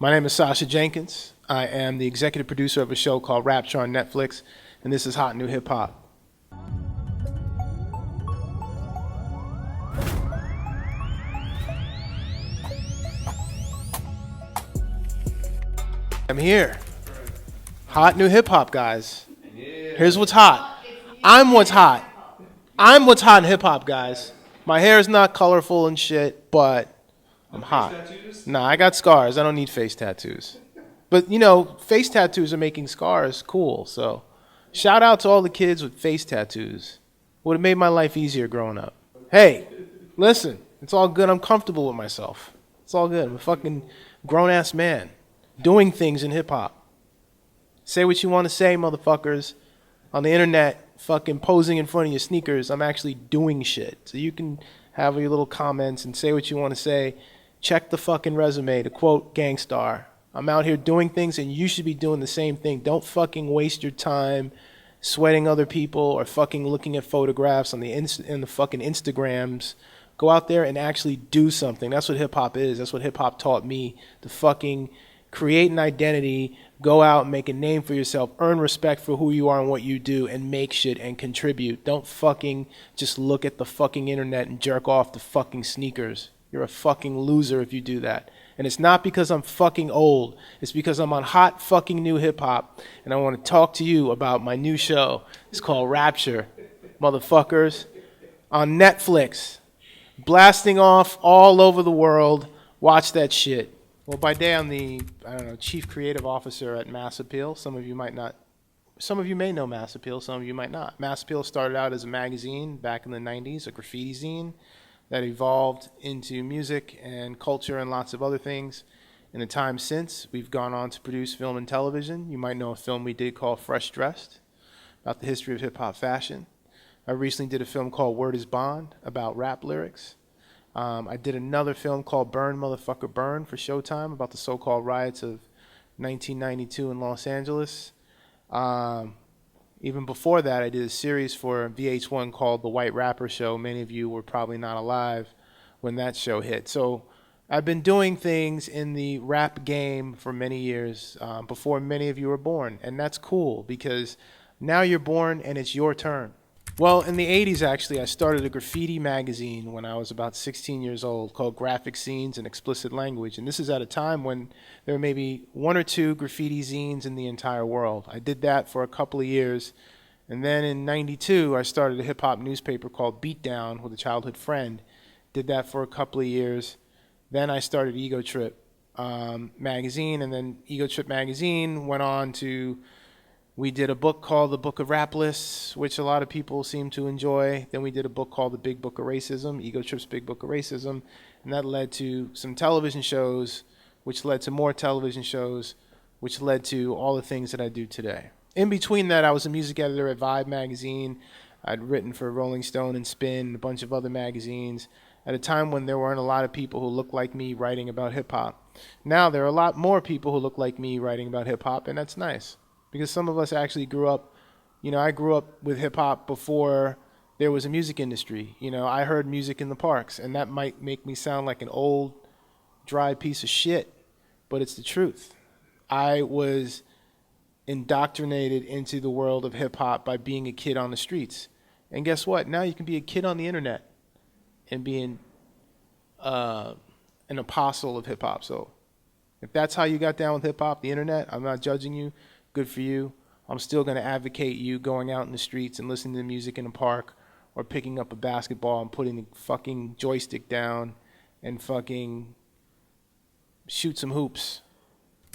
My name is Sacha Jenkins. I am the executive producer of a show called Rapture on Netflix, and this is Hot New Hip Hop. I'm here. Hot New Hip Hop, guys. Here's what's hot. I'm what's hot. I'm what's hot in hip hop, guys. My hair is not colorful and shit, but I'm hot. Nah, I got scars. I don't need face tattoos. But, you know, face tattoos are making scars cool. So shout out to all the kids with face tattoos. Would have made my life easier growing up. Hey, listen, it's all good. I'm comfortable with myself. It's all good. I'm a fucking grown-ass man doing things in hip-hop. Say what you want to say, motherfuckers. On the internet, fucking posing in front of your sneakers, I'm actually doing shit. So you can have your little comments and say what you want to say. Check the fucking resume, to quote Gangstar. I'm out here doing things and you should be doing the same thing. Don't fucking waste your time sweating other people or fucking looking at photographs on the fucking Instagrams. Go out there and actually do something. That's what hip hop is. That's what hip hop taught me. To fucking create an identity, go out and make a name for yourself, earn respect for who you are and what you do, and make shit and contribute. Don't fucking just look at the fucking internet and jerk off the fucking sneakers. You're a fucking loser if you do that. And it's not because I'm fucking old. It's because I'm on hot fucking new hip hop. And I want to talk to you about my new show. It's called Rapture, motherfuckers. On Netflix. Blasting off all over the world. Watch that shit. Well, by day I'm the, chief creative officer at Mass Appeal. Some of you may know Mass Appeal, some of you might not. Mass Appeal started out as a magazine back in the 90s, a graffiti zine that evolved into music and culture and lots of other things. In the time since, we've gone on to produce film and television. You might know a film we did called Fresh Dressed, about the history of hip-hop fashion. I recently did a film called Word is Bond, about rap lyrics. I did another film called Burn, Motherfucker Burn for Showtime, about the so-called riots of 1992 in Los Angeles. Even before that, I did a series for VH1 called The White Rapper Show. Many of you were probably not alive when that show hit. So I've been doing things in the rap game for many years, before many of you were born. And that's cool because now you're born and it's your turn. Well, in the 80s, actually, I started a graffiti magazine when I was about 16 years old called Graphic Scenes and Explicit Language. And this is at a time when there were maybe one or two graffiti zines in the entire world. I did that for a couple of years. And then in 92, I started a hip-hop newspaper called Beatdown with a childhood friend. Did that for a couple of years. Then I started Ego Trip magazine. And then Ego Trip magazine went on to... We did a book called The Book of Rap Lists, which a lot of people seem to enjoy. Then we did a book called The Big Book of Racism, Ego Trip's Big Book of Racism. And that led to some television shows, which led to more television shows, which led to all the things that I do today. In between that, I was a music editor at Vibe magazine. I'd written for Rolling Stone and Spin and a bunch of other magazines at a time when there weren't a lot of people who looked like me writing about hip-hop. Now there are a lot more people who look like me writing about hip-hop, and that's nice. Because some of us actually grew up, I grew up with hip-hop before there was a music industry. I heard music in the parks, and that might make me sound like an old, dry piece of shit, but it's the truth. I was indoctrinated into the world of hip-hop by being a kid on the streets. And guess what? Now you can be a kid on the internet and be an apostle of hip-hop. So if that's how you got down with hip-hop, the internet, I'm not judging you. Good for you. I'm still going to advocate you going out in the streets and listening to music in a park or picking up a basketball and putting the fucking joystick down and fucking shoot some hoops.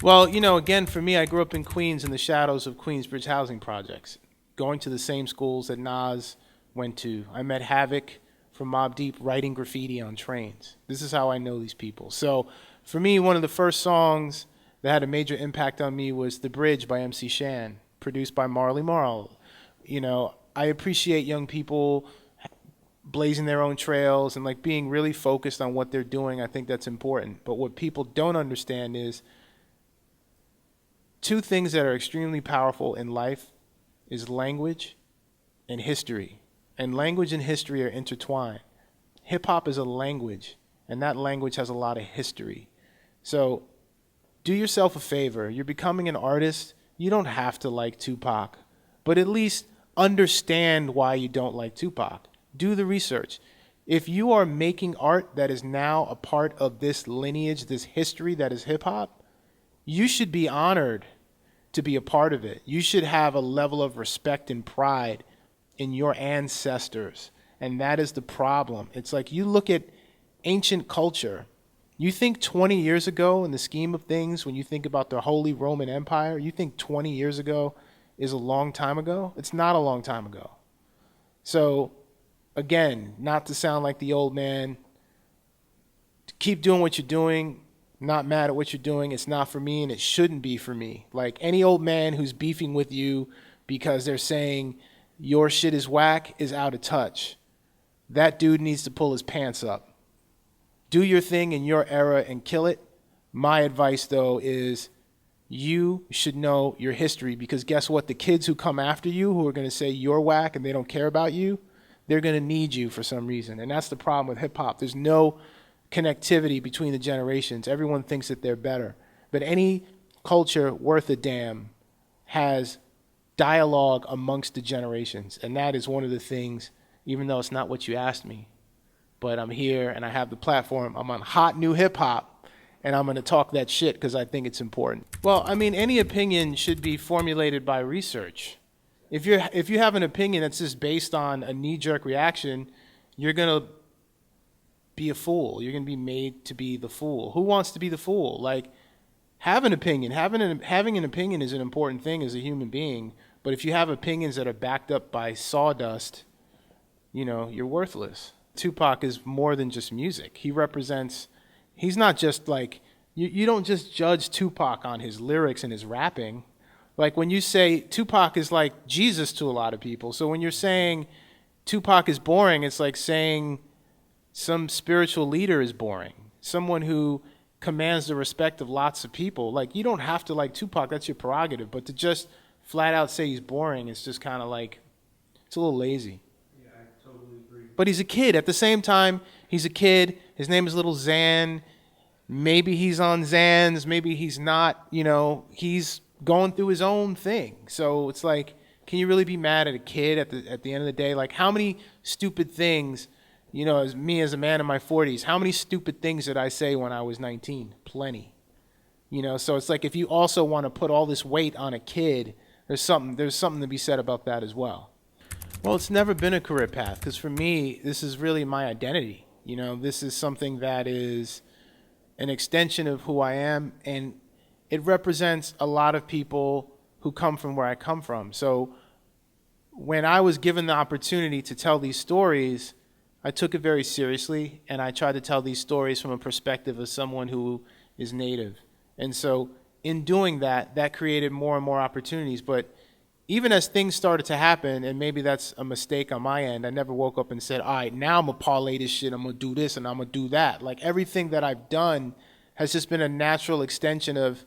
Well, again, for me, I grew up in Queens in the shadows of Queensbridge housing projects, going to the same schools that Nas went to. I met Havoc from Mobb Deep writing graffiti on trains. This is how I know these people. So for me, one of the first songs that had a major impact on me was The Bridge by MC Shan, produced by Marley Marl. I appreciate young people blazing their own trails and being really focused on what they're doing. I think that's important. But what people don't understand is two things that are extremely powerful in life is language and history. And language and history are intertwined. Hip hop is a language, and that language has a lot of history. So do yourself a favor. You're becoming an artist. You don't have to like Tupac, but at least understand why you don't like Tupac. Do the research. If you are making art that is now a part of this lineage, this history that is hip hop, you should be honored to be a part of it. You should have a level of respect and pride in your ancestors. And that is the problem. It's like you look at ancient culture. You think 20 years ago, in the scheme of things, when you think about the Holy Roman Empire, you think 20 years ago is a long time ago? It's not a long time ago. So, again, not to sound like the old man, keep doing what you're doing. Not mad at what you're doing. It's not for me, and it shouldn't be for me. Like any old man who's beefing with you because they're saying your shit is whack is out of touch. That dude needs to pull his pants up. Do your thing in your era and kill it. My advice, though, is you should know your history, because guess what? The kids who come after you, who are going to say you're whack and they don't care about you, they're going to need you for some reason. And that's the problem with hip-hop. There's no connectivity between the generations. Everyone thinks that they're better. But any culture worth a damn has dialogue amongst the generations. And that is one of the things, even though it's not what you asked me, but I'm here and I have the platform. I'm on Hot New Hip Hop, and I'm going to talk that shit because I think it's important. Well, I mean, any opinion should be formulated by research. If you have an opinion that's just based on a knee-jerk reaction, you're going to be a fool. You're going to be made to be the fool. Who wants to be the fool? Like, have an opinion. Having an opinion is an important thing as a human being. But if you have opinions that are backed up by sawdust, you're worthless. Tupac is more than just music. He's not just like, you don't just judge Tupac on his lyrics and his rapping. Like when you say Tupac is like Jesus to a lot of people. So when you're saying Tupac is boring, it's like saying some spiritual leader is boring. Someone who commands the respect of lots of people. Like, you don't have to like Tupac, that's your prerogative. But to just flat out say he's boring, it's just kind of like, it's a little lazy. Yeah, I totally agree. But he's a kid. At the same time, he's a kid. His name is Little Xan. Maybe he's on Xans. Maybe he's not. He's going through his own thing. So it's like, can you really be mad at a kid at the end of the day? Like, how many stupid things, as me as a man in my 40s, how many stupid things did I say when I was 19? Plenty. So it's like, if you also want to put all this weight on a kid, there's something to be said about that as well. Well, it's never been a career path, because for me, this is really my identity. This is something that is an extension of who I am, and it represents a lot of people who come from where I come from. So when I was given the opportunity to tell these stories, I took it very seriously, and I tried to tell these stories from a perspective of someone who is native. And so in doing that, that created more and more opportunities. But even as things started to happen, and maybe that's a mistake on my end, I never woke up and said, all right, now I'm going to parlay this shit, I'm going to do this, and I'm going to do that. Like, everything that I've done has just been a natural extension of,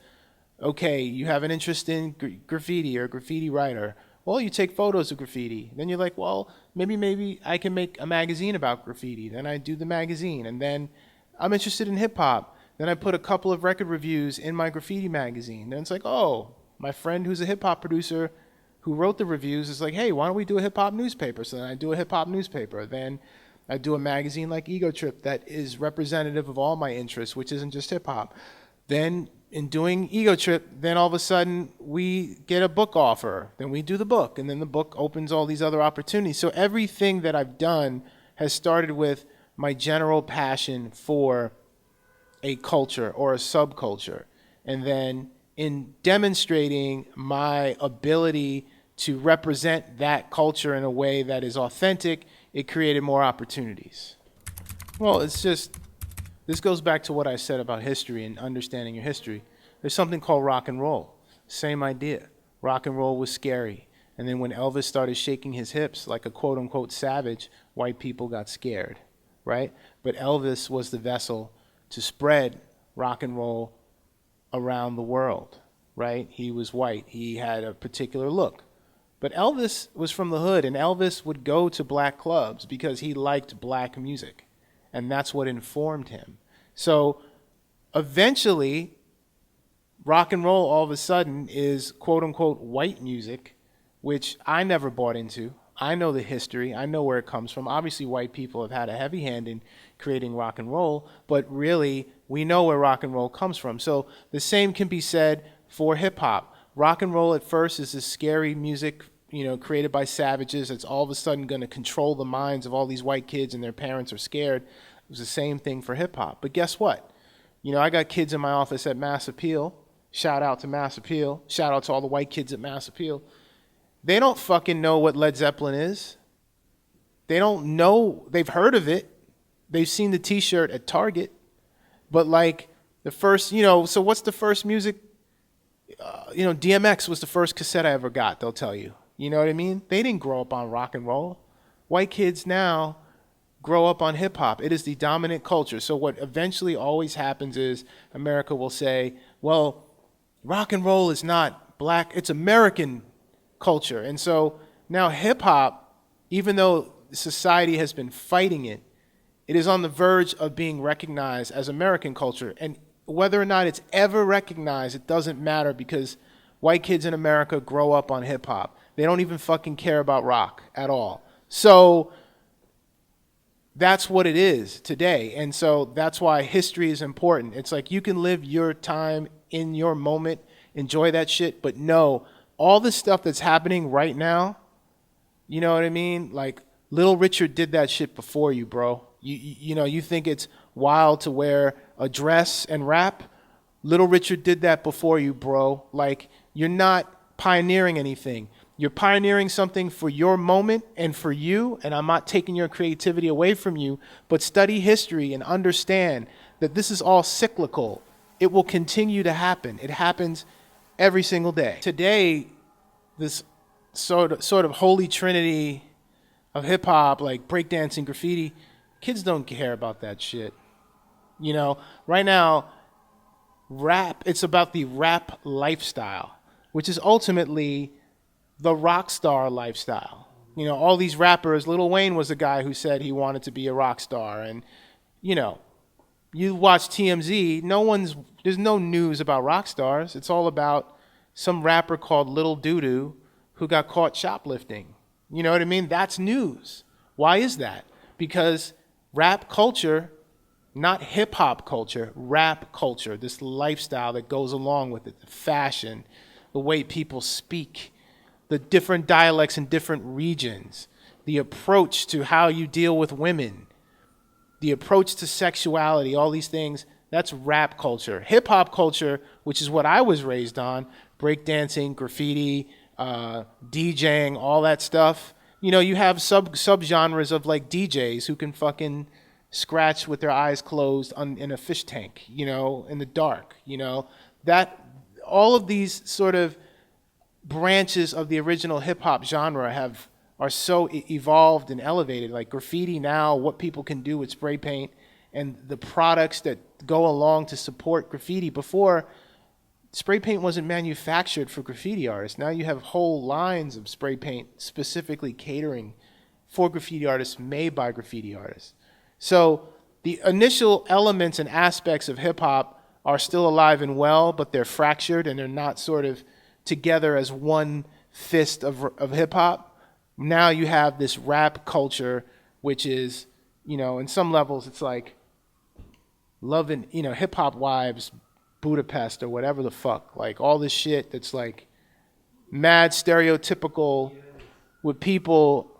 okay, you have an interest in graffiti or graffiti writer. Well, you take photos of graffiti. Then you're like, well, maybe I can make a magazine about graffiti. Then I do the magazine. And then I'm interested in hip-hop. Then I put a couple of record reviews in my graffiti magazine. Then it's like, oh, my friend who's a hip-hop producer who wrote the reviews is like, hey, why don't we do a hip-hop newspaper? So then I do a hip-hop newspaper. Then I do a magazine like Ego Trip that is representative of all my interests, which isn't just hip-hop. Then in doing Ego Trip, then all of a sudden we get a book offer. Then we do the book, and then the book opens all these other opportunities. So everything that I've done has started with my general passion for a culture or a subculture. And then in demonstrating my ability to represent that culture in a way that is authentic, it created more opportunities. Well, it's just, this goes back to what I said about history and understanding your history. There's something called rock and roll. Same idea. Rock and roll was scary. And then when Elvis started shaking his hips like a quote-unquote savage, white people got scared, right? But Elvis was the vessel to spread rock and roll around the world, right? He was white. He had a particular look. But Elvis was from the hood, and Elvis would go to black clubs because he liked black music. And that's what informed him. So eventually, rock and roll all of a sudden is quote unquote white music, which I never bought into. I know the history. I know where it comes from. Obviously, white people have had a heavy hand in creating rock and roll, but really, we know where rock and roll comes from. So the same can be said for hip hop. Rock and roll at first is this scary music, created by savages that's all of a sudden going to control the minds of all these white kids and their parents are scared. It was the same thing for hip hop. But guess what? I got kids in my office at Mass Appeal. Shout out to Mass Appeal. Shout out to all the white kids at Mass Appeal. They don't fucking know what Led Zeppelin is. They don't know. They've heard of it. They've seen the T-shirt at Target. But like the first, so what's the first music? DMX was the first cassette I ever got, they'll tell you. You know what I mean? They didn't grow up on rock and roll. White kids now grow up on hip hop. It is the dominant culture. So what eventually always happens is America will say, well, rock and roll is not black, it's American culture. And so now hip hop, even though society has been fighting it, it is on the verge of being recognized as American culture. And whether or not it's ever recognized, it doesn't matter because white kids in America grow up on hip hop. They don't even fucking care about rock at all. So that's what it is today. And so that's why history is important. It's like you can live your time in your moment, enjoy that shit, but no, all the stuff that's happening right now, you know what I mean? Like Little Richard did that shit before you, bro. You think it's wild to wear a dress and rap? Little Richard did that before you, bro. Like you're not pioneering anything. You're pioneering something for your moment and for you, and I'm not taking your creativity away from you, but study history and understand that this is all cyclical. It will continue to happen. It happens every single day. Today, this sort of holy trinity of hip hop, like breakdancing, graffiti, kids don't care about that shit. Right now, rap, it's about the rap lifestyle, which is ultimately the rock star lifestyle. All these rappers, Lil Wayne was a guy who said he wanted to be a rock star. And, you watch TMZ, there's no news about rock stars. It's all about some rapper called Lil Doodoo who got caught shoplifting. You know what I mean? That's news. Why is that? Because rap culture, not hip hop culture, rap culture, this lifestyle that goes along with it, the fashion, the way people speak, the different dialects in different regions, the approach to how you deal with women, the approach to sexuality, all these things, that's rap culture. Hip hop culture, which is what I was raised on, breakdancing, graffiti, DJing, all that stuff. You have subgenres of like DJs who can fucking scratch with their eyes closed in a fish tank, in the dark, that all of these sort of branches of the original hip hop genre are so evolved and elevated. Like graffiti now, what people can do with spray paint and the products that go along to support graffiti. Before, spray paint wasn't manufactured for graffiti artists. Now you have whole lines of spray paint specifically catering for graffiti artists, made by graffiti artists. So the initial elements and aspects of hip hop are still alive and well, but they're fractured and they're not sort of together as one fist of hip hop. Now you have this rap culture, which is, in some levels it's like loving, hip hop wives, Budapest or whatever the fuck, like all this shit that's like mad stereotypical with people,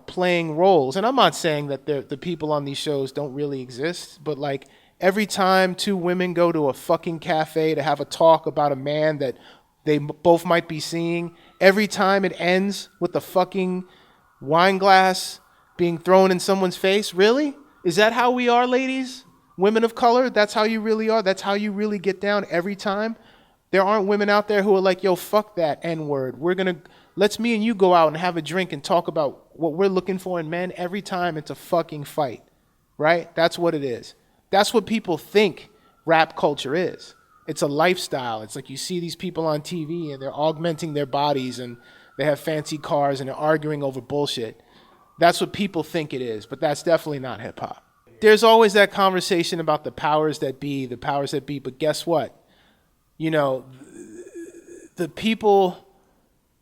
playing roles. And I'm not saying that the people on these shows don't really exist, but like every time two women go to a fucking cafe to have a talk about a man that they both might be seeing, every time it ends with a fucking wine glass being thrown in someone's face. Really? Is that how we are, ladies? Women of color? That's how you really are? That's how you really get down every time? There aren't women out there who are like, yo, fuck that N-word. Let's me and you go out and have a drink and talk about what we're looking for in men. Every time it's a fucking fight, right? That's what it is. That's what people think rap culture is. It's a lifestyle. It's like you see these people on TV and they're augmenting their bodies and they have fancy cars and they're arguing over bullshit. That's what people think it is, but that's definitely not hip hop. There's always that conversation about the powers that be, but guess what? You know, the people,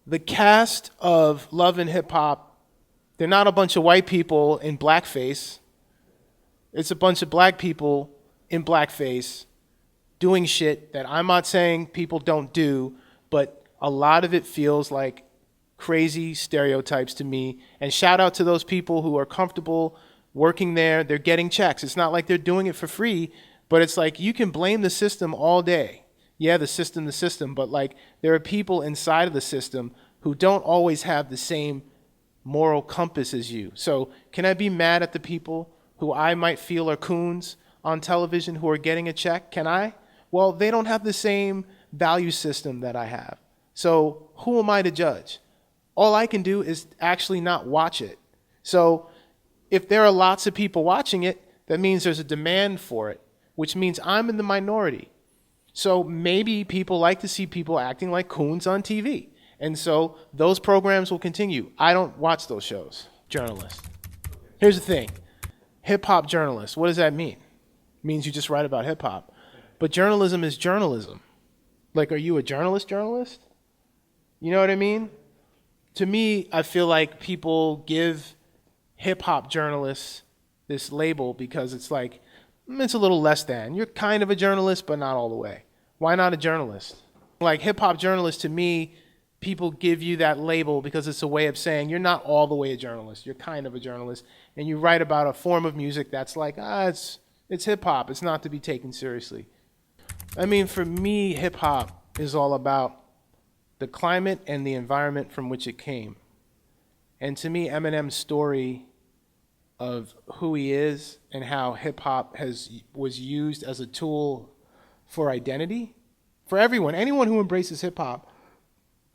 the cast of Love and Hip Hop, they're not a bunch of white people in blackface. It's a bunch of black people in blackface doing shit that I'm not saying people don't do, but a lot of it feels like crazy stereotypes to me. And shout out to those people who are comfortable working there. They're getting checks. It's not like they're doing it for free, but it's like you can blame the system all day. Yeah, the system, but like there are people inside of the system who don't always have the same moral compass as you. So can I be mad at the people who I might feel are coons on television who are getting a check? Can I? Well, they don't have the same value system that I have. So who am I to judge? All I can do is actually not watch it. So if there are lots of people watching it, that means there's a demand for it, which means I'm in the minority. So maybe people like to see people acting like coons on TV. And so those programs will continue. I don't watch those shows. Journalist. Here's the thing. Hip-hop journalist. What does that mean? It means you just write about hip-hop. But journalism is journalism. Like, are you a journalist? You know what I mean? To me, I feel like people give hip-hop journalists this label because it's like, it's a little less than. You're kind of a journalist, but not all the way. Why not a journalist? Like hip-hop journalist, to me, people give you that label because it's a way of saying you're not all the way a journalist. You're kind of a journalist. And you write about a form of music that's like, it's hip-hop. It's not to be taken seriously. I mean, for me, hip-hop is all about the climate and the environment from which it came. And to me, Eminem's story of who he is and how hip-hop was used as a tool for identity, for everyone, anyone who embraces hip-hop,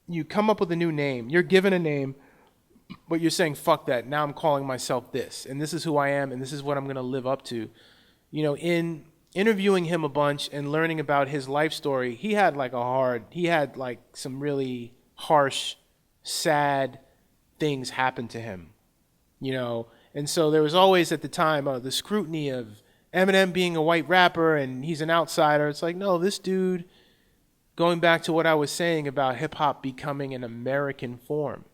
you come up with a new name. You're given a name, but you're saying, fuck that. Now I'm calling myself this, and this is who I am, and this is what I'm going to live up to. You know, in interviewing him a bunch and learning about his life story, he had some really harsh, sad things happen to him, you know. And so there was always at the time the scrutiny of Eminem being a white rapper and he's an outsider. It's like, no, this dude, going back to what I was saying about hip-hop becoming an American form.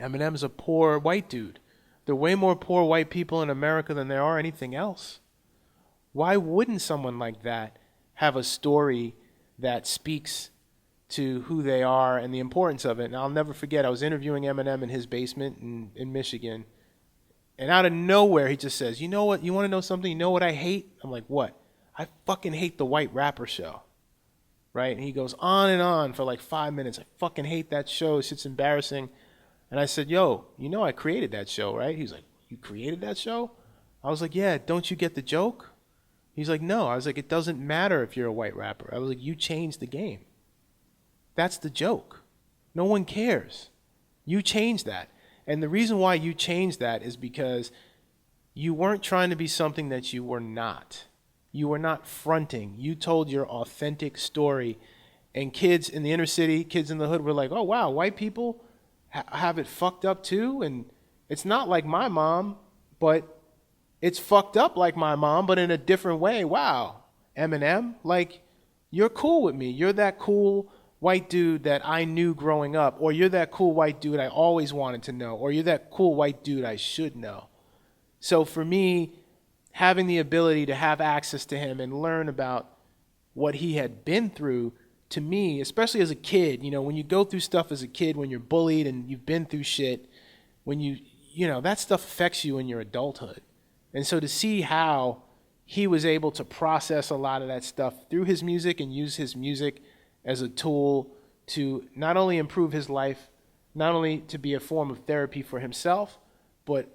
Eminem's a poor white dude. There are way more poor white people in America than there are anything else. Why wouldn't someone like that have a story that speaks to who they are and the importance of it? And I'll never forget, I was interviewing Eminem in his basement in Michigan. And out of nowhere, he just says, you know what? You want to know something? You know what I hate? I'm like, what? I fucking hate the White Rapper show. Right? And he goes on and on for like 5 minutes. I fucking hate that show. It's embarrassing. And I said, yo, you know I created that show, right? He's like, you created that show? I was like, yeah, don't you get the joke? He's like, no. I was like, it doesn't matter if you're a white rapper. I was like, you changed the game. That's the joke. No one cares. You changed that. And the reason why you changed that is because you weren't trying to be something that you were not. You were not fronting. You told your authentic story. And kids in the inner city, kids in the hood were like, oh, wow, white people have it fucked up too? And it's not like my mom, but it's fucked up like my mom, but in a different way. Wow, Eminem, like, you're cool with me. You're that cool white dude that I knew growing up, or you're that cool white dude I always wanted to know, or you're that cool white dude I should know. So for me, having the ability to have access to him and learn about what he had been through, to me, especially as a kid, you know, when you go through stuff as a kid, when you're bullied and you've been through shit, when you know, that stuff affects you in your adulthood. And so to see how he was able to process a lot of that stuff through his music and use his music as a tool to not only improve his life, not only to be a form of therapy for himself, but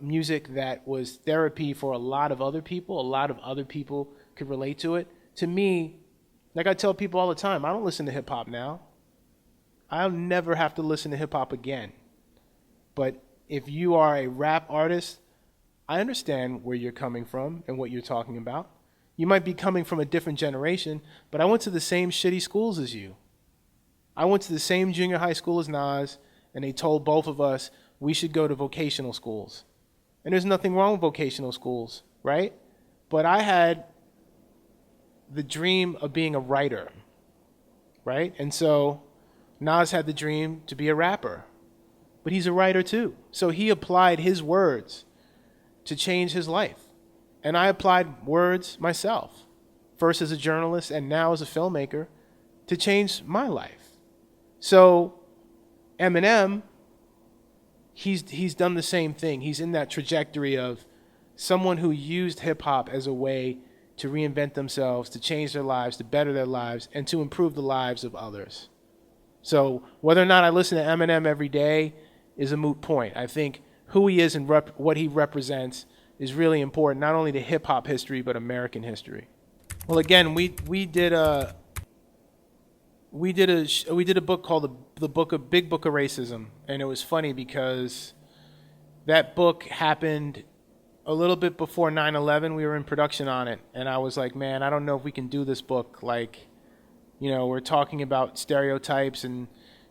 music that was therapy for a lot of other people. A lot of other people could relate to it. To me, like I tell people all the time, I don't listen to hip-hop now. I'll never have to listen to hip-hop again. But if you are a rap artist, I understand where you're coming from and what you're talking about. You might be coming from a different generation, but I went to the same shitty schools as you. I went to the same junior high school as Nas, and they told both of us we should go to vocational schools. And there's nothing wrong with vocational schools, right? But I had the dream of being a writer, right? And so Nas had the dream to be a rapper, but he's a writer too. So he applied his words to change his life. And I applied words myself, first as a journalist and now as a filmmaker, to change my life. So Eminem, he's done the same thing. He's in that trajectory of someone who used hip hop as a way to reinvent themselves, to change their lives, to better their lives, and to improve the lives of others. So whether or not I listen to Eminem every day is a moot point. I think who he is and what he represents is really important, not only to hip hop history but American history. Well, again, we did a book called the Big Book of Racism, and it was funny because that book happened a little bit before 9/11. We were in production on it, and I was like, man, I don't know if we can do this book. Like, you know, we're talking about stereotypes and,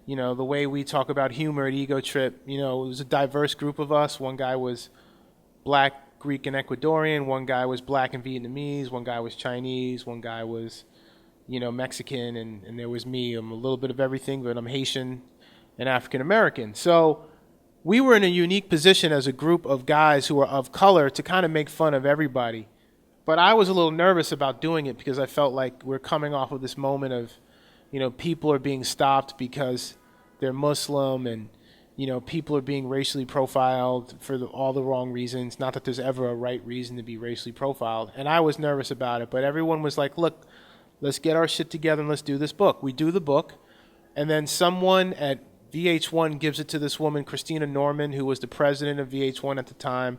you know, the way we talk about humor at Ego Trip. You know, it was a diverse group of us. One guy was black, Greek, and Ecuadorian. One guy was black and Vietnamese. One guy was Chinese. One guy was, you know, Mexican, and there was me. I'm a little bit of everything, but I'm Haitian and African American. So we were in a unique position as a group of guys who were of color to kind of make fun of everybody. But I was a little nervous about doing it because I felt like we're coming off of this moment of, you know, people are being stopped because they're Muslim, and, you know, people are being racially profiled for all the wrong reasons. Not that there's ever a right reason to be racially profiled. And I was nervous about it, but everyone was like, look, let's get our shit together and let's do this book. We do the book, and then someone at VH1 gives it to this woman, Christina Norman, who was the president of VH1 at the time.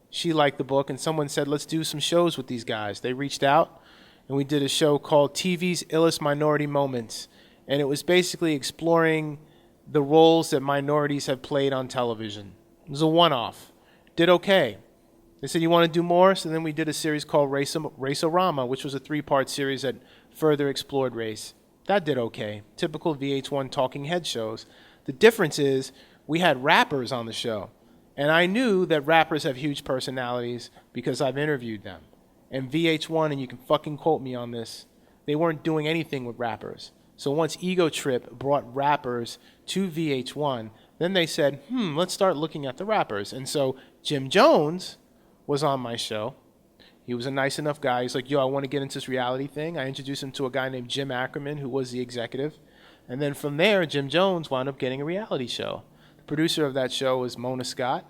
She liked the book, and someone said, let's do some shows with these guys. They reached out, and we did a show called TV's Illest Minority Moments, and it was basically exploring the roles that minorities have played on television. It was a one-off. Did okay. They said, you want to do more? So then we did a series called Race-O-Rama, which was a 3-part series that further explored race. That did okay. Typical VH1 talking head shows. The difference is we had rappers on the show. And I knew that rappers have huge personalities because I've interviewed them. And VH1, and you can fucking quote me on this, they weren't doing anything with rappers. So once Ego Trip brought rappers to VH1, then they said, let's start looking at the rappers. And so Jim Jones was on my show. He was a nice enough guy. He's like, yo, I want to get into this reality thing. I introduced him to a guy named Jim Ackerman, who was the executive. And then from there, Jim Jones wound up getting a reality show. The producer of that show was Mona Scott.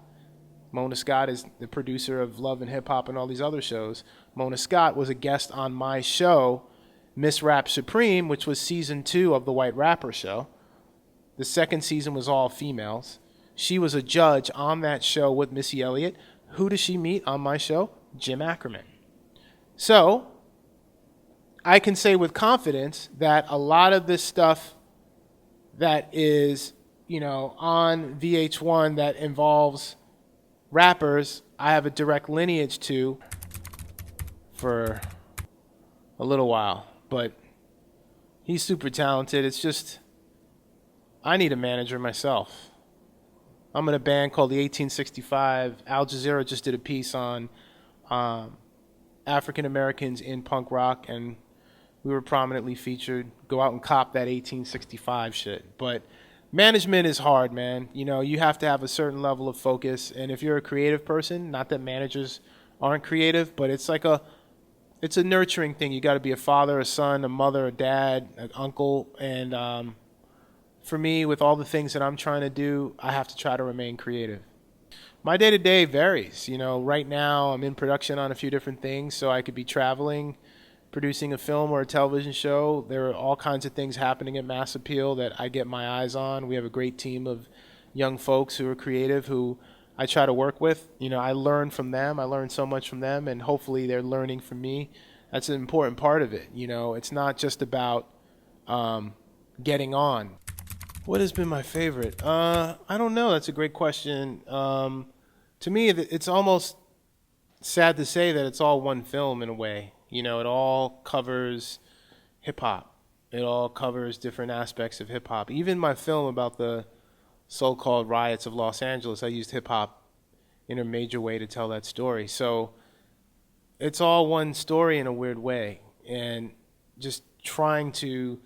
Mona Scott is the producer of Love and Hip Hop and all these other shows. Mona Scott was a guest on my show, Miss Rap Supreme, which was season 2 of the White Rapper show. The second season was all females. She was a judge on that show with Missy Elliott. Who does she meet on my show? Jim Ackerman. So I can say with confidence that a lot of this stuff that is, you know, on VH1 that involves rappers, I have a direct lineage to for a little while. But he's super talented. It's just, I need a manager myself. I'm in a band called the 1865. Al Jazeera just did a piece on African Americans in punk rock, and we were prominently featured. Go out and cop that 1865 shit. But management is hard, man. You know, you have to have a certain level of focus, and if you're a creative person, not that managers aren't creative, but it's like it's a nurturing thing. You got to be a father, a son, a mother, a dad, an uncle, and for me, with all the things that I'm trying to do, I have to try to remain creative. My day-to-day varies. You know, right now I'm in production on a few different things, so I could be traveling, producing a film or a television show. There are all kinds of things happening at Mass Appeal that I get my eyes on. We have a great team of young folks who are creative who I try to work with. You know, I learn from them. I learn so much from them, and hopefully they're learning from me. That's an important part of it. You know, it's not just about getting on. What has been my favorite? I don't know. That's a great question. To me, it's almost sad to say that it's all one film in a way. You know, it all covers hip-hop. It all covers different aspects of hip-hop. Even my film about the so-called riots of Los Angeles, I used hip-hop in a major way to tell that story. So it's all one story in a weird way. and just trying to,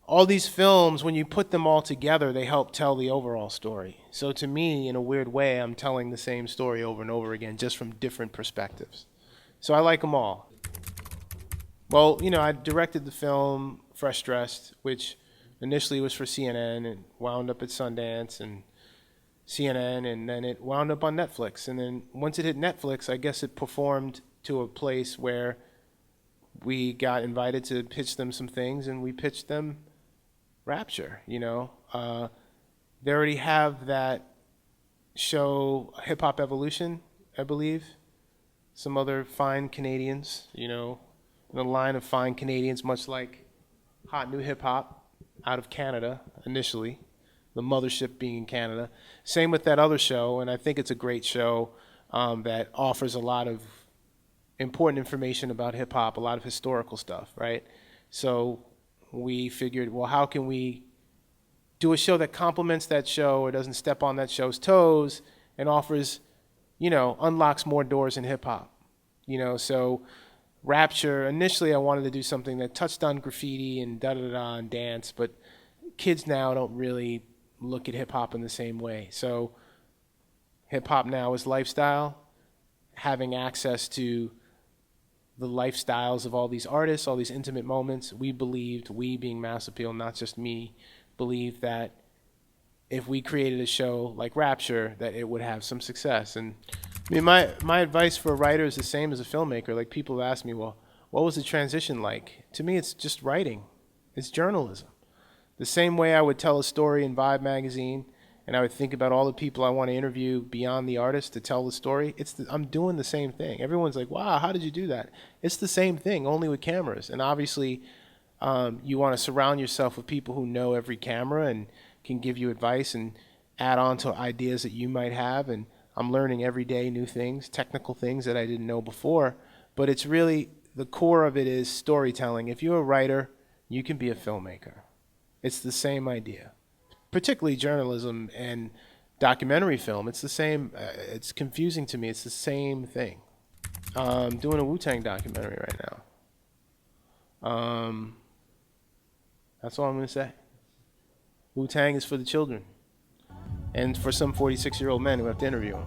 all these films, when you put them all together, they help tell the overall story. So to me, in a weird way, I'm telling the same story over and over again, just from different perspectives. So I like them all. Well, I directed the film Fresh Dressed, which initially was for CNN and wound up at Sundance and CNN, and then it wound up on Netflix. And then once it hit Netflix, I guess it performed to a place where we got invited to pitch them some things, and we pitched them Rapture. They already have that show, Hip Hop Evolution, I believe. Some other fine Canadians, in a line of fine Canadians, much like Hot New Hip Hop out of Canada initially, the mothership being in Canada. Same with that other show, and I think it's a great show that offers a lot of important information about hip hop, a lot of historical stuff, right? So we figured, well, how can we do a show that complements that show or doesn't step on that show's toes and offers, unlocks more doors in hip hop, So Rapture, initially I wanted to do something that touched on graffiti and da-da-da and dance, but kids now don't really look at hip hop in the same way. So hip hop now is lifestyle, having access to the lifestyles of all these artists, all these intimate moments. We being Mass Appeal, not just me, believed that if we created a show like Rapture, that it would have some success. And I mean, my advice for a writer is the same as a filmmaker. Like, people ask me, well, what was the transition like? To me, it's just writing. It's journalism. The same way I would tell a story in Vibe magazine, and I would think about all the people I want to interview beyond the artist to tell the story. I'm doing the same thing. Everyone's like, wow, how did you do that? It's the same thing, only with cameras. And obviously, you want to surround yourself with people who know every camera and can give you advice and add on to ideas that you might have. And I'm learning every day new things, technical things that I didn't know before. But it's really, the core of it is storytelling. If you're a writer, you can be a filmmaker. It's the same idea. Particularly journalism and documentary film. It's the same. It's confusing to me. It's the same thing. Doing a Wu-Tang documentary right now. That's all I'm going to say. Wu-Tang is for the children and for some 46-year-old men who have to interview them.